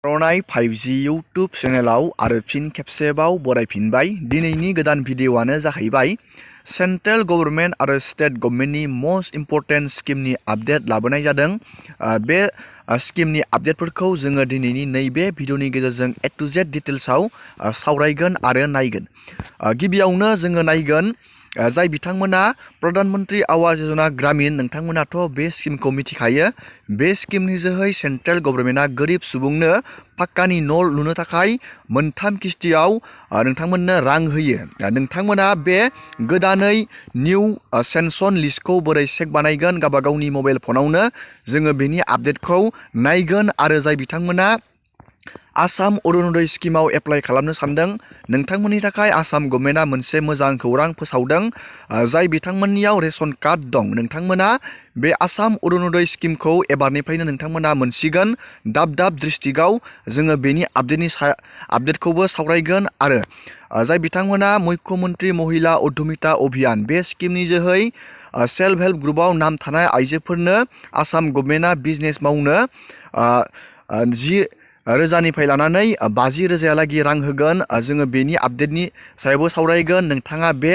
रनाय 5G YouTube चेनेलाव आरो फिन खेबसेबाव बरायफिनबाय। दिनैनि गोदान भिडिअ'आनो जाहैबाय सेन्ट्रेल गभर्नमेन्ट आरो स्टेट गभर्नमेन्टनि मस्ट इम्परटेन्ट स्किमनि आपडेट लाबोनाय जादों। बे स्किमनि आपडेटफोरखौ जोङो दिनैनि नैबे भिडिअ'नि गेजेरजों ए टु जेड डिटेल्सआव सावरायगोन आरो नायगोन। गिबियावनो जोङो नायगोन जाय बिथांमोना प्रधान मन्त्रि आवास योजना ग्रामीण, नोंथांमोनाथ' बे स्किमखौ मिथिखायो। बे स्किमनि जोहै सेन्ट्रेल गभर्नमेन्टआ गोरिब सुबुंनो पाक्कानि न' लुनो थाखाय मोनथाम किस्तियाव नोंथांमोननो रां होयो। नोंथांमोना बे गोदानै निउ सेन्सन लिस्टखौ बोरै चेक बानायगोन गावबा गावनि मबाइल फनावनो जोङो बेनि आपडेटखौ नायगोन। आरो जाय बिथांमोना आसाम अरुणोदय स्किमाव एप्लाइ खालामनो सानदों, नोंथांमोननि थाखाय आसाम गभर्नमेन्टआ मोनसे मोजां खौरां फोसावदों। जाय बिथांमोननियाव रेशन कार्ड दं, नोंथांमोना बे आसाम अरुणोदय स्किमखौ एबारनिफ्रायनो नोंथांमोना मोनसिगोन। दाब दाब डिस्ट्रिक्टआव जोङो बेनि आपडेटखौबो सावरायगोन। आरो जाय बिथांमोना मुख्यमन्त्रि महिला उद्यमिता अभियान बे स्किमनि जोहै सेल्फ हेल्प ग्रुपआव नाम थानाय आइजोफोरनो आसाम गभर्नमेन्टआ बिजनेस मावनो 10,000निफ्राय लानानै 50,000हालागै रां होगोन। जोङो बेनि आपडेटनि सायावबो सावरायगोन। नोंथाङा बे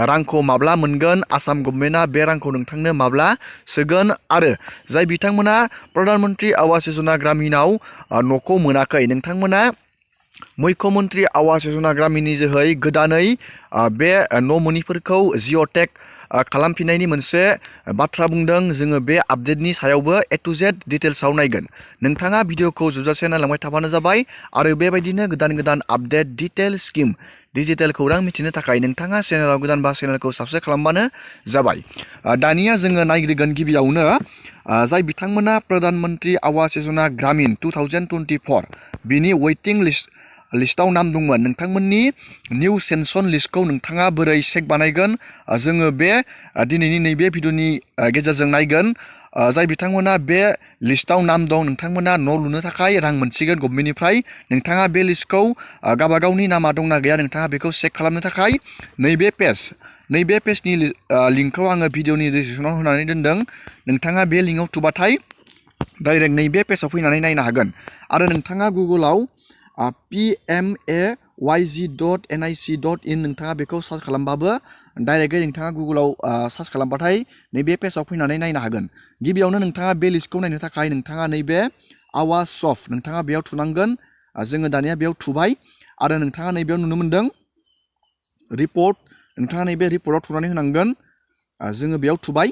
रांखौ माब्ला मोनगोन, आसाम गभर्नमेन्टआ बे रांखौ नोंथांनो माब्ला सोगोन। आरो जाय बिथांमोना प्रधान मन्त्रि आवास योजना ग्रामीणआव न'खौ मोनाखै, नोंथांमोना मुख्यमन्त्रि आवास योजना ग्रामीणनि जोहै गोदानै बे न' मोनिफोरखौ जिअ'टेक खालामफिननायनि मोनसे बाथ्रा बुंदों। जोङो बे आपडेटनि सायावबो ए टु जेड डिटेल्सआव नायगोन। नोंथाङा भिडिअखौ जोबजासे नायलांबाय थाबानो जाबाय। आरो बेबायदिनो गोदान गोदान आपडेट डिटेल स्किम डिजिटेल खौरां मिथिनो थाखाय नोंथाङा चेनेलाव गोदानबा चेनेलखौ साबस्क्राइब खालामबानो जाबाय। दानिया जोङो नायग्रोगोन गिबियावनो जाय बिथांमोना प्रधान मन्त्रि आवास योजना ग्रामीण 2024 बिनि वेटिं लिस्टआव नाम दंमोन, नोंथांमोननि निउ सेन्सन लिस्टखौ नोंथाङा बोरै चेक बानायगोन जोङो बे दिनैनि नैबे भिडिअ'नि गेजेरजों नायगोन। जाय बिथांमोना बे लिस्टआव नाम दं, नोंथांमोना न' लुनो थाखाय रां मोनसिगोन गभर्नमेन्टनिफ्राय। नोंथाङा बे लिस्टखौ गावबा गावनि नामा दंना गैया नोंथाङा बेखौ चेक खालामनो थाखाय नैबे पेजनि लिंकखौ आङो भिडिअ'नि डिसक्रिपसनाव होनानै दोनदों। नोंथाङा बे लिंकआव थुबाथाय डाइरेक्ट नैबे पेजाव फैनानै नायनो हागोन। आरो नोंथाङा गुगोलाव PMAYG.nic.in नोंथाङा बेखौ सार्च खालामबाबो डाइरेक्टयै नोंथाङा गुगोलाव सार्च खालामबाथाय नैबे पेजाव फैनानै नायनो हागोन। गिबियावनो नोंथाङा बे लिस्टखौ नायनो थाखाय नोंथाङा नैबे आवास सफ नोंथाङा बेयाव थुनांगोन। जोङो दानिया बेयाव थुबाय। आरो नोंथाङा नैबेयाव नुनो मोन्दों रिपर्ट, नोंथाङा नैबे रिपर्टआव थुनानै होनांगोन। जोङो बेयाव थुबाय।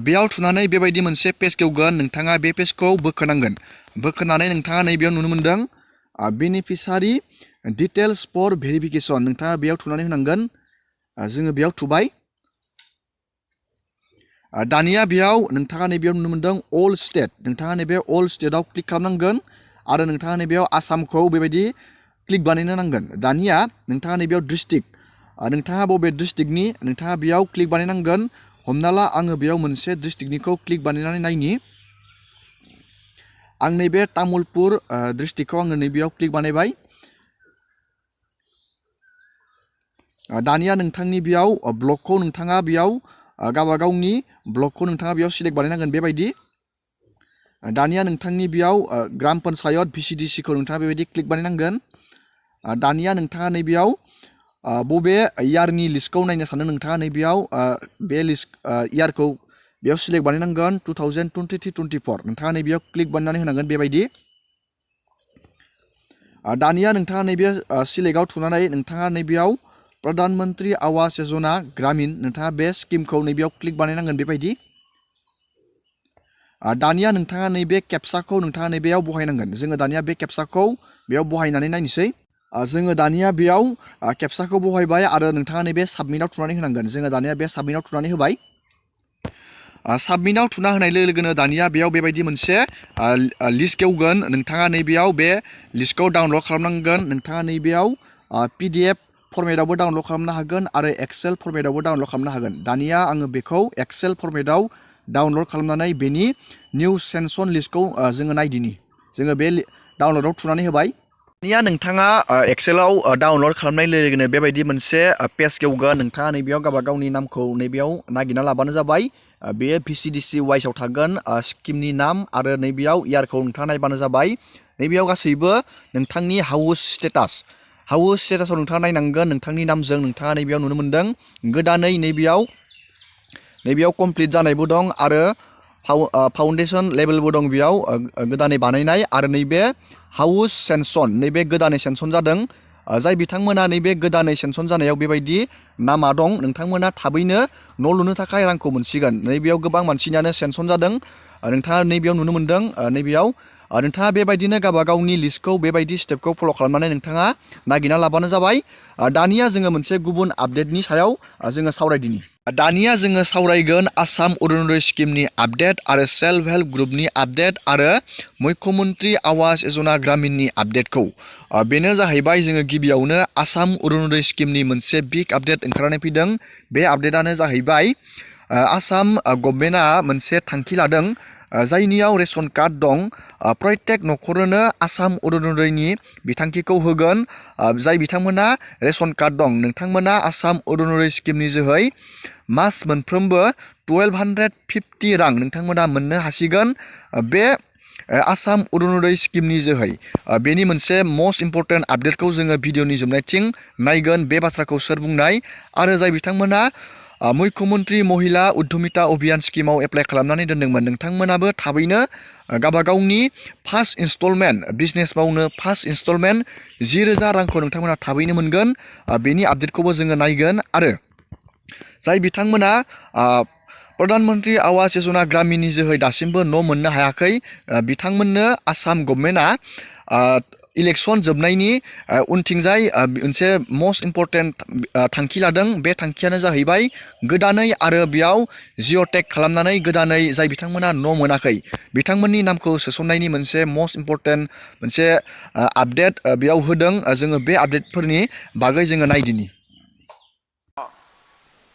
बेयाव थुनानै बेबायदि मोनसे पेज खेवगोन। नोंथाङा बे पेजखौ बोखोनांगोन। बोखोनानै नोंथाङा नैबेयाव नुनो मोन्दों बेनिफिसारि डिटेल्स फर भेरिफिकेसन, नोंथाङा बेयाव थुनानै होनांगोन। जोङो बेयाव थुबाय। दानिया बेयाव नोंथाङा नैबेयाव नुनो मोन्दों अल स्टेट, नोंथाङा नैबे अल स्टेटआव क्लिक खालामनांगोन। आरो नोंथाङा नैबेयाव आसामखौ बेबायदि क्लिक बानायनो नांगोन। दानिया नोंथाङा नैबेयाव डिस्ट्रिक्ट, नोंथाङा बबे डिस्ट्रिक्टनि नोंथाङा बेयाव क्लिक बानायनांगोन। हमना ला आङो बेयाव मोनसे डिस्ट्रिक्टनिखौ क्लिक बानायनानै नायनि। आं नैबे तामुलपुर डिस्ट्रिक्टखौ आङो नैबेयाव क्लिक बानायबाय। दानिया नोंथांनि बेयाव ब्लकखौ नोंथाङा बेयाव गावबा गावनि ब्लकखौ नोंथाङा बेयाव सिलेक्ट बानायनांगोन बेबायदि। दानिया नोंथांनि बेयाव ग्राम पन्सायत VCDCखौ नोंथाङा बेबायदि क्लिक बानायनांगोन। दानिया नोंथाङा नैबेयाव बबे इयारनि लिस्टखौ नायनो सानो नोंथाङा नैबेयाव बे लिस्ट इयारखौ बेयाव सिलेक्ट बानायनांगोन 2023-24 नोंथाङा नैबेयाव क्लिक बानायनानै होनांगोन बेबायदि। दानिया नोंथाङा नैबे सिलेक्टआव थुनानै नोंथाङा नैबेयाव प्रधान मन्त्रि आवास योजना ग्रामीण नोंथाङा बे स्किमखौ नैबेयाव क्लिक बानायनांगोन बेबायदि। दानिया नोंथाङा नैबे केपसाखौ नोंथाङा नैबेयाव बहायनांगोन। जोङो दानिया बे केपसाखौ बेयाव बहायनानै नायनोसै। जोङो दानिया बेयाव केपसाखौ बहायबाय आरो नोंथाङा नैबे साबमिटआव थुनानै होनांगोन। जोङो दानिया बे साबमिटआव थुनानै होबाय। साबमिटआव थुना होनाय लोगो लोगोनो दानिया बेयाव बेबायदि मोनसे लिस्ट खेवगोन। नोंथाङा नैबेयाव बे लिस्टखौ डाउनलड खालामनांगोन। नोंथाङा नैबेयाव PDF फर्मेटआवबो डाउनलड खालामनो हागोन आरो एक्सेल फर्मेटआवबो डाउनलड खालामनो हागोन। दानिया आङो बेखौ एक्सेल फर्मेटआव डाउनलड खालामनानै बेनि निउ सेन्सन लिस्टखौ जोङो नायदिनि। जोङो बे डाउनलडआव थुनानै होबाय। दानिया नोंथाङा एक्सेलाव डाउनलड खालामनाय लोगो लोगोनो बेबायदि मोनसे पेज खेवगोन। नोंथाङा नैबेयाव गावबा गावनि नामखौ नैबेयाव नागिरना लाबानो जाबाय। बेयो VCDC वाइसआव थागोन स्किमनि नाम आरो नैबेयाव इयारखौ नोंथाङा नायबानो जाबाय नैबेयाव गासैबो नोंथांनि हाउस स्टेटासाव नोंथाङा नायनांगोन नोंथांनि नामजों नोंथाङा नैबेयाव नुनो मोन्दों गोदानै नैबेयाव कमप्लिट जानायबो दं आरो फाउन्डेसन लेभेलबो दं बेयाव गोदानै बानायनाय आरो नैबे हाउस सेनसन नैबे गोदानै सेनसन जादों जाय बिथांमोना नैबे गोदानै सेनसन जानायाव बेबायदि नामा दं नोंथांमोना थाबैनो न' लुनो थाखाय रांखौ मोनसिगोन नैबेयाव गोबां मानसिनियानो सेनसन जादों नोंथाङा नैबेयाव नुनो मोन्दों नैबेयाव नोंथाङा बेबायदिनो गावबा गावनि लिस्टखौ बेबायदि स्टेपखौ फल' खालामनानै नोंथाङा नागिरना लाबानो जाबाय दानिया जोङो मोनसे गुबुन आपडेटनि सायाव जोङो सावरायदिनि दानिया जोङो सावरायगोन आसाम अरुनदय स्किमनि आपडेट आरो सेल्फ हेल्प ग्रुपनि आपडेट आरो मुख्यमन्त्रि आवास योजना ग्रामिननि आपडेटखौ बेनो जाहैबाय जोङो गिबियावनो आसाम अरुनदय स्किमनि मोनसे बिग आपडेट ओंखारनानै फैदों बे आपडेटानो जाहैबाय आसाम गभर्नमेन्टआ मोनसे थांखि लादों जायनियाव रेशन कार्ड दं प्रत्येक न'खरनो आसाम अरुनदयनि बिथांखिखौ होगोन जाय बिथांमोना रेशन कार्ड दं नोंथांमोना आसाम अरुनदय स्किमनि जोहै मास मोनफ्रोमबो 1250 रां नोंथांमोना मोननो हासिगोन बे आसाम अरुनदय स्किमनि जोहै बेनि मोनसे मस्ट इम्परटेन्ट आपडेटखौ जोङो भिडिअनि जोबनायथिं नायगोन बे बाथ्राखौ सोर बुंनाय आरो जाय बिथांमोना मुख्यमन्त्रि महिला उद्यमिता अभियान स्किमाव एप्लाइ खालामनानै दोनदोंमोन नोंथांमोनाबो थाबैनो गावबा गावनि फार्स्ट इनस्टलमेन्ट बिजनेस मावनो फार्स्ट इनस्टलमेन्ट 10,000 रांखौ नोंथांमोना थाबैनो मोनगोन बेनि आपडेटखौबो जोङो नायगोन आरो जाय बिथांमोना प्रधानमन्त्रि आवास योजना ग्रामिननि जोहै दासिमबो न' मोननो हायाखै बिथांमोननो आसाम गभर्नमेन्टआ इलेक्सन जोबनायनि उनथिंजाय मोनसे मस्ट इम्परटेन्ट थांखि लादों बे थांखियानो जाहैबाय गोदानै आरो बेयाव जिअ'टेग खालामनानै गोदानै जाय बिथांमोना न' मोनाखै बिथांमोननि नामखौ सोसननायनि मोनसे मस्ट इम्परटेन्ट मोनसे आपडेट बेयाव होदों जोङो बे आपडेटफोरनि बागै जोङो नायदिनि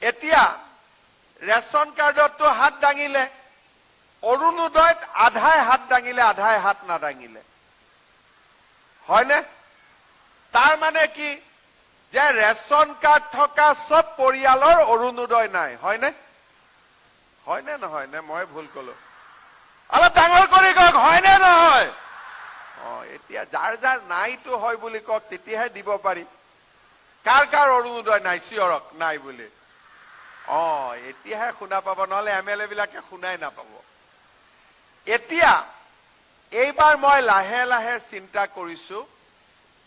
এতিয়া ৰেচন কাৰ্ডতো হাত দাঙিলে অৰুণোদয়ত আধাই হাত দাঙিলে আধাই হাত নাদাঙিলে হয়নে তাৰ মানে কি যে ৰেচন কাৰ্ড থকা সব পৰিয়ালৰ অৰুণোদয় নাই হয়নে হয়নে নহয় নে মই ভুল কলো অলপ ডাঙৰ কৰি কওক হয়নে নহয় এতিয়া যাৰ যাৰ নাইতো হয় বুলি কওক তেতিয়াহে দিব পাৰি কাৰ কাৰ অৰুণোদয় নাই চিঞৰক নাই বুলি এতিয়াহে শুনা পাব নহলে এমএলএ বিলাকে শুনাই নাপাব এতিয়া এইবাৰ মই লাহে লাহে চিন্তা কৰিছো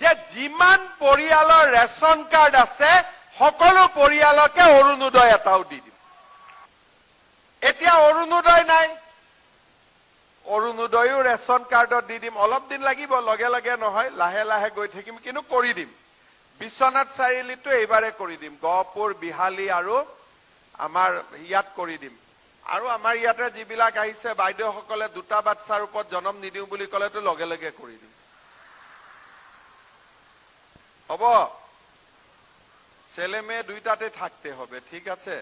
যে যিমান পৰিয়ালৰ ৰেচন কাৰ্ড আছে সকলো পৰিয়ালকে অৰুণোদয় এটাও দি দিম এতিয়া অৰুণোদয় নাই অৰুণোদয়ও ৰেচন কাৰ্ডত দি দিম অলপ দিন লাগিব লগে লগে নহয় লাহে লাহে গৈ থাকিম কিন্তু কৰি দিম বিশ্বনাথ চাৰিআলিটো এইবাৰে কৰি দিম গহপুৰ বিহালী আৰু আমাৰ ইয়াত কৰি দিম আৰু আমাৰ ইয়াতে যিবিলাক আহিছে বাইদেউসকলে দুটা বাচ্চাৰ ওপৰত জন্ম নিদিও বুলি ক'লেতো লগে লগে কৰি দিম হ'ব ছেলে মেয়ে দুইটাতে থাকতে হবে ঠিক আছে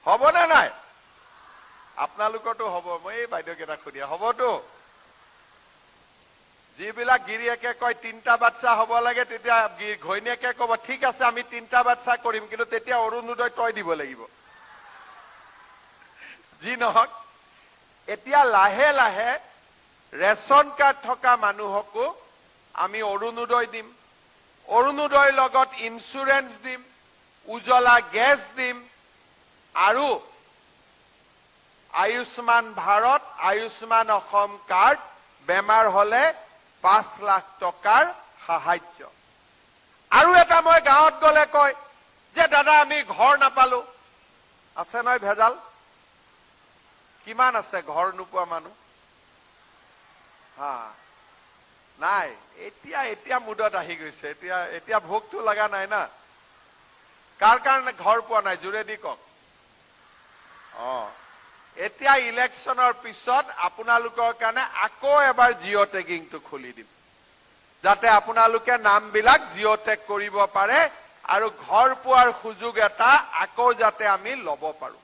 হ'ব না নাই আপোনালোকৰতো হ'ব মই এই বাইদেউকেইটা খুদিয়া হ'বতো যিবিলাক গিৰিয়েকে কয় 3টা বাচ্চা হ'ব লাগে তেতিয়া ঘৈণীয়েকে ক'ব ঠিক আছে আমি 3টা বাচ্চা কৰিম কিন্তু তেতিয়া অৰুণোদয় তই দিব লাগিব যি নহক এতিয়া লাহে লাহে ৰেচন কাৰ্ড থকা মানুহকো আমি অৰুণোদয় দিম অৰুণোদয়ৰ লগত ইন্সুৰেন্স দিম উজ্জ্বলা গেছ দিম আৰু আয়ুষ্মান ভাৰত আয়ুষ্মান অসম কাৰ্ড বেমাৰ হলে 5 লাখ টকাৰ সাহায্য আৰু এটা মই গাঁৱত গলে কয় যে দাদা আমি ঘৰ নাপালো আছে নহয় ভেজাল কিমান আছে ঘৰ নোপোৱা মানুহ নাই এতিয়া মুদত আহি গৈছে এতিয়া ভোকটো লগা নাই না কাৰ কাৰণে ঘৰ পোৱা নাই জোৰেদি কওক এতিয়া ইলেকশ্যনৰ পিছত আপোনালোকৰ কাৰণে আকৌ এবাৰ জিঅ' টেগিংটো খুলি দিম যাতে আপোনালোকে নামবিলাক জিঅ' টেগ কৰিব পাৰে আৰু ঘৰ পোৱাৰ সুযোগ এটা আকৌ যাতে আমি ল'ব পাৰো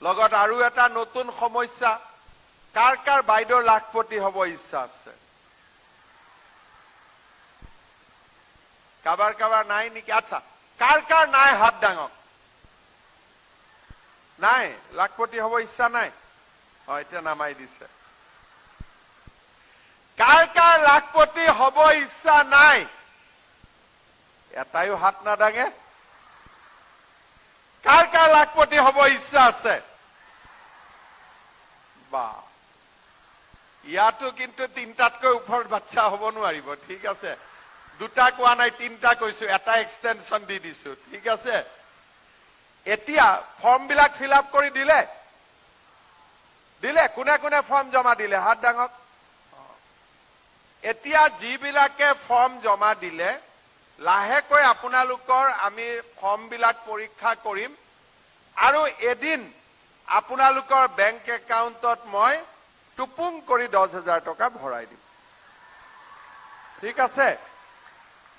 লগত আৰু এটা নতুন সমস্যা কাৰ কাৰ বাইদেউ লাখপতি হ'ব ইচ্ছা আছে কাবাৰ নাই নেকি আচ্ছা কাৰ কাৰ নাই হাত ডাঙক নাই লাখপতি হ'ব ইচ্ছা নাই এতিয়া নামাই দিছে কাৰ কাৰ লাখপতি হ'ব ইচ্ছা নাই এটাইও হাত নাদাঙে কাৰ কাৰ লাখপতি হ'ব ইচ্ছা আছে বা ইয়াতো কিন্তু তিনটাতকৈ ওপৰত বাচ্চা হ'ব নোৱাৰিব ঠিক আছে দুটা কোৱা নাই তিনটা কৈছো এটা এক্সটেনশন দি দিছো ঠিক আছে এতিয়া ফৰ্ম বিলাক ফিল আপ কৰি দিলে কোনে কোনে ফৰ্ম জমা দিলে হাত দাঙক এতিয়া যিবিলাকে ফৰ্ম জমা দিলে লাহেকৈ আপোনালোকৰ আমি ফৰ্ম বিলাক পৰীক্ষা কৰিম আৰু এদিন আপোনালোকৰ বেংক একাউণ্টত মই টুপুং কৰি 10,000 টকা ভৰাই দিম ঠিক আছে